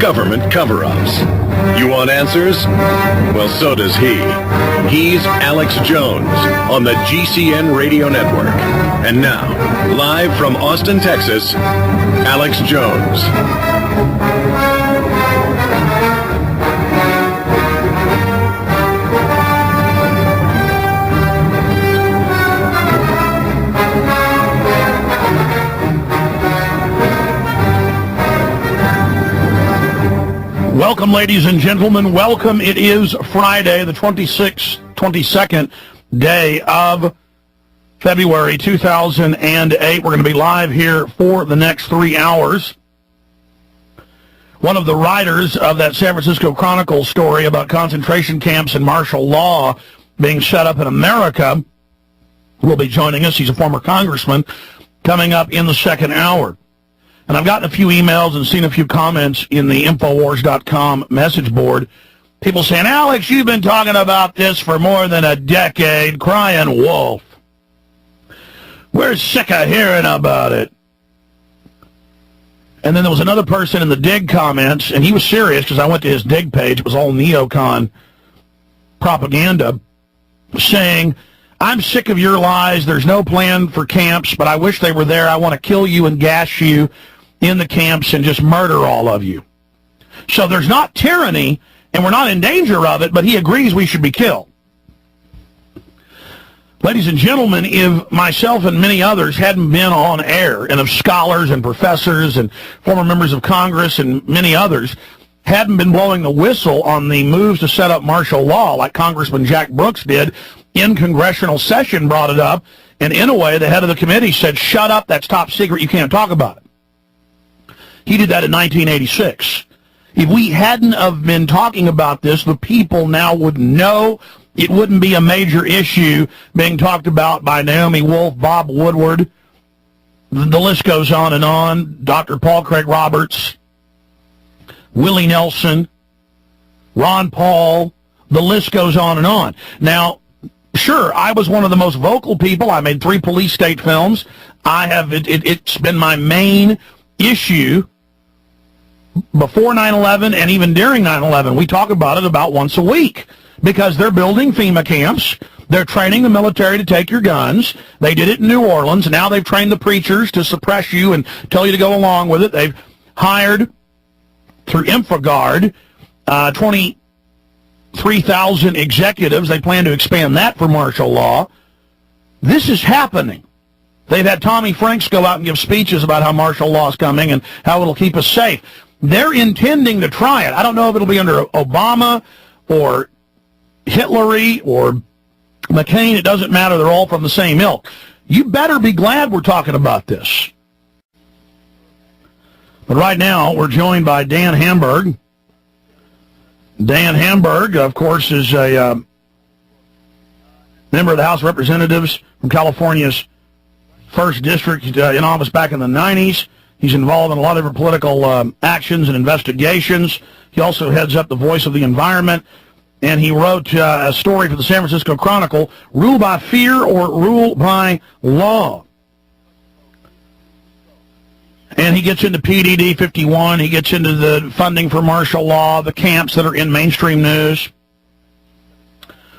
government cover-ups. You want answers? Well, so does he. He's Alex Jones on the GCN Radio Network. And now, live from Austin, Texas, Alex Jones. Welcome, ladies and gentlemen. Welcome. It is Friday, the 22nd day of February 2008. We're going to be live here for the next 3 hours. One of the writers of that San Francisco Chronicle story about concentration camps and martial law being set up in America will be joining us. He's a former congressman, coming up in the second hour. And I've gotten a few emails and seen a few comments in the Infowars.com message board. People saying, Alex, you've been talking about this for more than a decade, crying wolf. We're sick of hearing about it. And then there was another person in the Dig comments, and he was serious because I went to his Dig page. It was all neocon propaganda, saying, I'm sick of your lies. There's no plan for camps, but I wish they were there. I want to kill you and gas you in the camps and just murder all of you. So there's not tyranny, and we're not in danger of it, but he agrees we should be killed. Ladies and gentlemen, if myself and many others hadn't been on air, and if scholars and professors and former members of Congress and many others hadn't been blowing the whistle on the moves to set up martial law, like Congressman Jack Brooks did in congressional session, brought it up, and in a way, the head of the committee said, shut up, that's top secret, you can't talk about it. He did that in 1986. If we hadn't have been talking about this, the people now would know. It wouldn't be a major issue being talked about by Naomi Wolf, Bob Woodward. The list goes on and on. Dr. Paul Craig Roberts, Willie Nelson, Ron Paul. The list goes on and on. Now, sure, I was one of the most vocal people. I made 3 police state films. It's been my main issue before 9/11 and even during 9/11. We talk about it about once a week because they're building FEMA camps. They're training the military to take your guns. They did it in New Orleans. Now they've trained the preachers to suppress you and tell you to go along with it. They've hired, through InfoGuard, 23,000 executives. They plan to expand that for martial law. This is happening. They've had Tommy Franks go out and give speeches about how martial law is coming and how it'll keep us safe. They're intending to try it. I don't know if it'll be under Obama or Hillary or McCain. It doesn't matter. They're all from the same ilk. You better be glad we're talking about this. But right now, we're joined by Dan Hamburg. Dan Hamburg, of course, is a member of the House of Representatives from California's 1st District, in office back in the 90s. He's involved in a lot of different political actions and investigations. He also heads up the Voice of the Environment, and he wrote a story for the San Francisco Chronicle, Rule by Fear or Rule by Law. And he gets into PDD 51. He gets into the funding for martial law, the camps that are in mainstream news.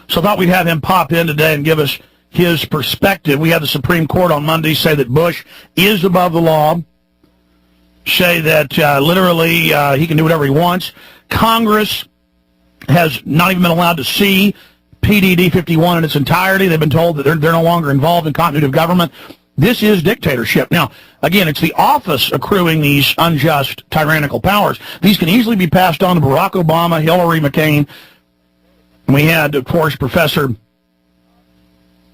So I thought we'd have him pop in today and give us his perspective. We had the Supreme Court on Monday say that Bush is above the law, say that literally he can do whatever he wants. Congress has not even been allowed to see PDD 51 in its entirety. They've been told that they're no longer involved in continuity of government. This is dictatorship. Now, again, it's the office accruing these unjust, tyrannical powers. These can easily be passed on to Barack Obama, Hillary, McCain. And we had, of course, Professor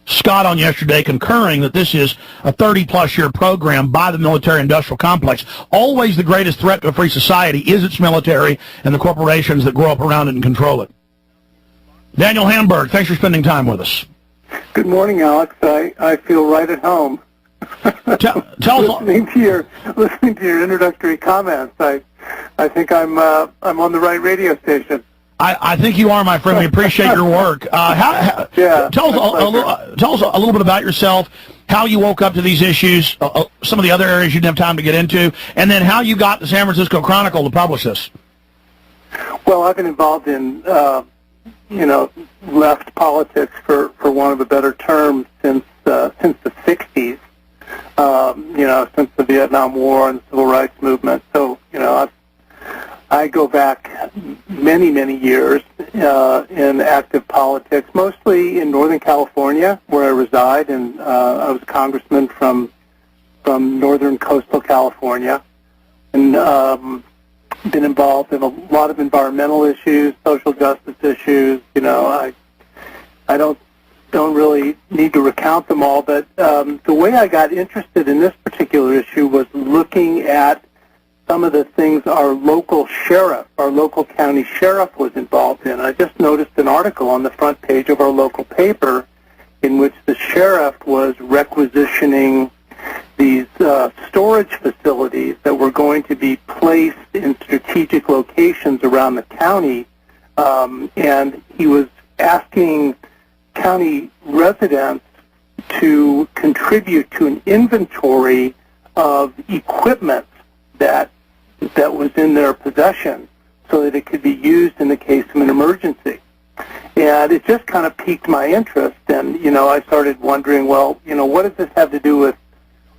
Scott on yesterday concurring that this is a 30-plus year program by the military-industrial complex. Always the greatest threat to a free society is its military and the corporations that grow up around it and control it. Daniel Hamburg, thanks for spending time with us. Good morning, Alex. I feel right at home. listening to your introductory comments. I think I'm on the right radio station. I think you are, my friend. We appreciate your work. Tell us a little bit about yourself, how you woke up to these issues, some of the other areas you didn't have time to get into, and then how you got the San Francisco Chronicle to publish this. Well, I've been involved in, left politics, for want of a better term, since the 60s. Since the Vietnam War and the Civil Rights Movement. So, I go back many, many years in active politics, mostly in Northern California, where I reside, and I was a congressman from northern coastal California, and been involved in a lot of environmental issues, social justice issues. I don't really need to recount them all, but the way I got interested in this particular issue was looking at some of the things our local county sheriff was involved in. I just noticed an article on the front page of our local paper in which the sheriff was requisitioning these storage facilities that were going to be placed in strategic locations around the county, and he was asking county residents to contribute to an inventory of equipment that was in their possession so that it could be used in the case of an emergency. And it just kind of piqued my interest, and, I started wondering, well, what does this have to do with,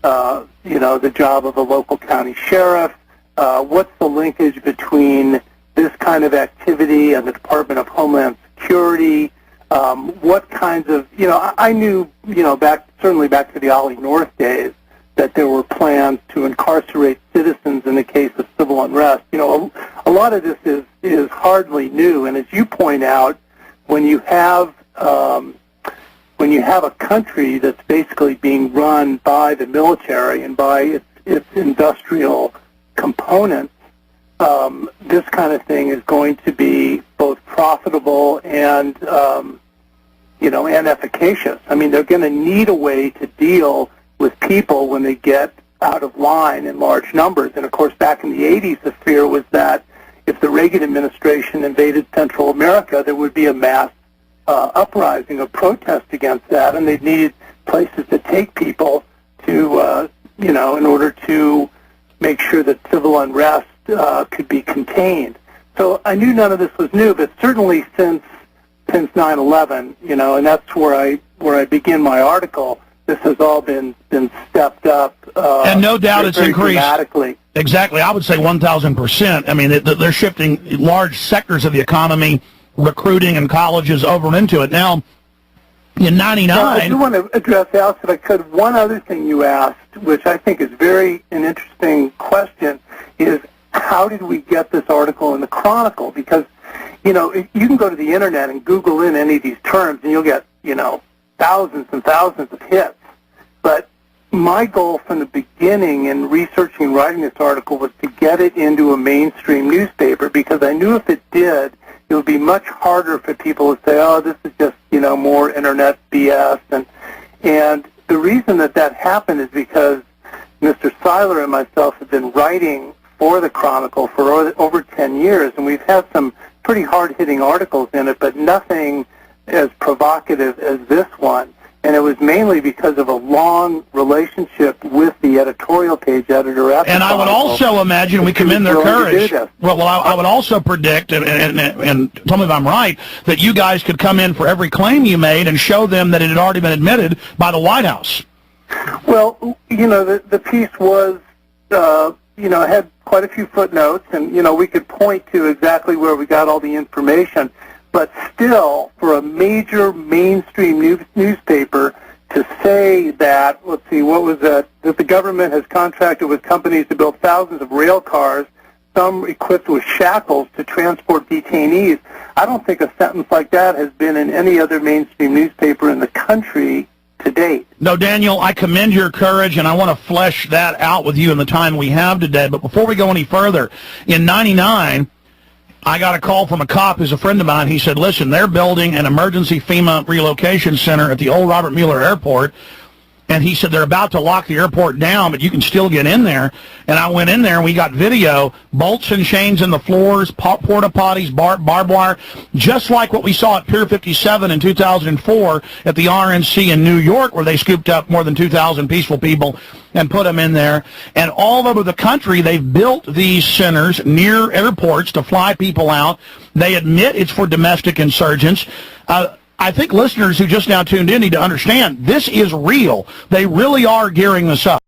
the job of a local county sheriff? What's the linkage between this kind of activity and the Department of Homeland Security? What kinds of, I knew, certainly back to the Ollie North days, that there were plans to incarcerate citizens in the case of civil unrest. A lot of this is hardly new, and as you point out, when you have a country that's basically being run by the military and by its industrial components, this kind of thing is going to be both profitable and and efficacious. I mean, they're going to need a way to deal with people when they get out of line in large numbers. And, of course, back in the 80s, the fear was that if the Reagan administration invaded Central America, there would be a mass uprising of protest against that, and they needed places to take people to, in order to make sure that civil unrest could be contained. So I knew none of this was new, but certainly since 9/11, and that's where I begin my article, this has all been stepped up. And no doubt it's increased dramatically. Exactly. I would say 1,000%. I mean, they're shifting large sectors of the economy, recruiting and colleges over and into it. Now, in 99... I do want to address, Alex, if I could, one other thing you asked, which I think is an interesting question, is how did we get this article in the Chronicle? Because, you can go to the Internet and Google in any of these terms, and you'll get, thousands and thousands of hits. But my goal from the beginning in researching and writing this article was to get it into a mainstream newspaper, because I knew if it did, it would be much harder for people to say, oh, this is just, more Internet BS. And the reason that happened is because Mr. Seiler and myself have been writing for the Chronicle for over 10 years, and we've had some pretty hard-hitting articles in it, but nothing as provocative as this one. And it was mainly because of a long relationship with the editorial page editor at the And I would also imagine, we commend their courage. Well, I would also predict, and tell me if I'm right, that you guys could come in for every claim you made and show them that it had already been admitted by the White House. Well, the piece was, had quite a few footnotes, and, we could point to exactly where we got all the information. But still, for a major mainstream newspaper to say that, let's see, what was that the government has contracted with companies to build thousands of rail cars, some equipped with shackles to transport detainees, I don't think a sentence like that has been in any other mainstream newspaper in the country to date. No, Daniel, I commend your courage, and I want to flesh that out with you in the time we have today. But before we go any further, in 99... I got a call from a cop who's a friend of mine. He said, listen, they're building an emergency FEMA relocation center at the old Robert Mueller Airport. And he said they're about to lock the airport down, but you can still get in there. And I went in there, and we got video, bolts and chains in the floors, porta potties, barbed wire, just like what we saw at Pier 57 in 2004 at the RNC in New York, where they scooped up more than 2,000 peaceful people and put them in there. And all over the country, they've built these centers near airports to fly people out. They admit it's for domestic insurgents. I think listeners who just now tuned in need to understand this is real. They really are gearing this up.